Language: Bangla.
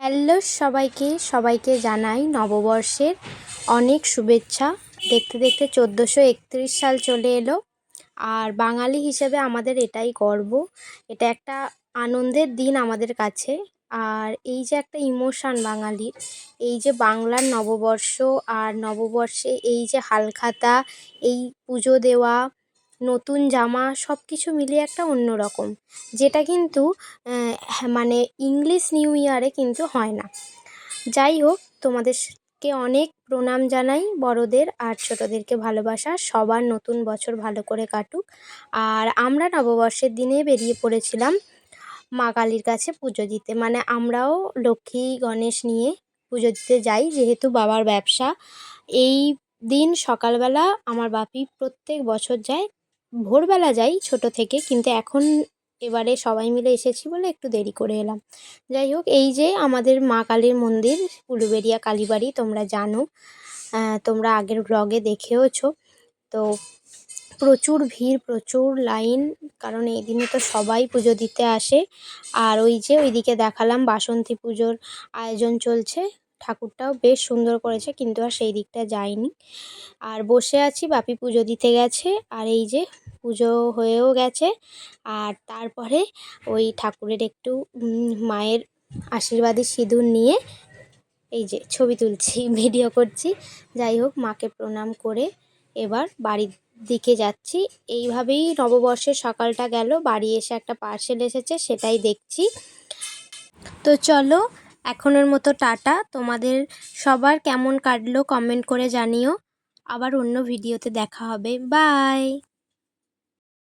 হ্যালো সবাইকে সবাইকে জানাই নববর্ষের অনেক শুভেচ্ছা। দেখতে দেখতে 1431 সাল চলে এলো। আর বাঙালি হিসেবে আমাদের এটাই গর্ব, এটা একটা আনন্দের দিন আমাদের কাছে। আর এই যে একটা ইমোশান বাঙালির, এই যে বাংলার নববর্ষ, আর নববর্ষে এই যে হালখাতা, এই পুজো দেওয়া, নতুন জামা, সব কিছু মিলিয়ে একটা অন্যরকম, যেটা কিন্তু মানে ইংলিশ নিউ ইয়ারে কিন্তু হয় না। যাই হোক, তোমাদেরকে অনেক প্রণাম জানাই, বড়দের আর ছোটদেরকে ভালোবাসা। সবার নতুন বছর ভালো করে কাটুক। আর আমরা নববর্ষের দিনে বেরিয়ে পড়েছিলাম মা কালীর কাছে পুজো দিতে। মানে আমরাও লক্ষ্মী গণেশ নিয়ে পুজো দিতে যাই, যেহেতু বাবার ব্যবসা। এই দিন সকালবেলা আমার বাপি প্রত্যেক বছর যায়, ভোরবেলা যাই ছোট থেকে, কিন্তু এখন এবারে সবাই মিলে এসেছি বলে একটু দেরি করে এলাম। যাই হোক, এই যে আমাদের মা কালীর মন্দির, উলুবেড়িয়া কালীবাড়ি, তোমরা জানো, তোমরা আগের ব্লগে দেখেওছো। তো প্রচুর ভিড়, প্রচুর লাইন, কারণ এই দিনে তো সবাই পুজো দিতে আসে। আর ওই যে ওইদিকে দেখালাম বাসন্তী পুজোর আয়োজন চলছে, ঠাকুরটাও বেশ সুন্দর করেছে, কিন্তু আর সেই দিকটা যাইনি। আর বসে আছি, বাপি পুজো দিতে গেছে, আর এই যে পুজো হয়েও গেছে। আর তারপরে ওই ঠাকুরের একটু মায়ের আশীর্বাদী সিঁদুর নিয়ে এই যে ছবি তুলছি, ভিডিও করছি। যাই হোক, মাকে প্রণাম করে এবার বাড়ির দিকে যাচ্ছি। এইভাবেই নববর্ষের সকালটা গেল। বাড়ি এসে একটা পার্সেল এসেছে, সেটাই দেখছি। তো চলো, এখনের মতো টাটা। তোমাদের সবার কেমন কাটলো কমেন্ট করে জানিও। আবার অন্য ভিডিওতে দেখা হবে। বাই।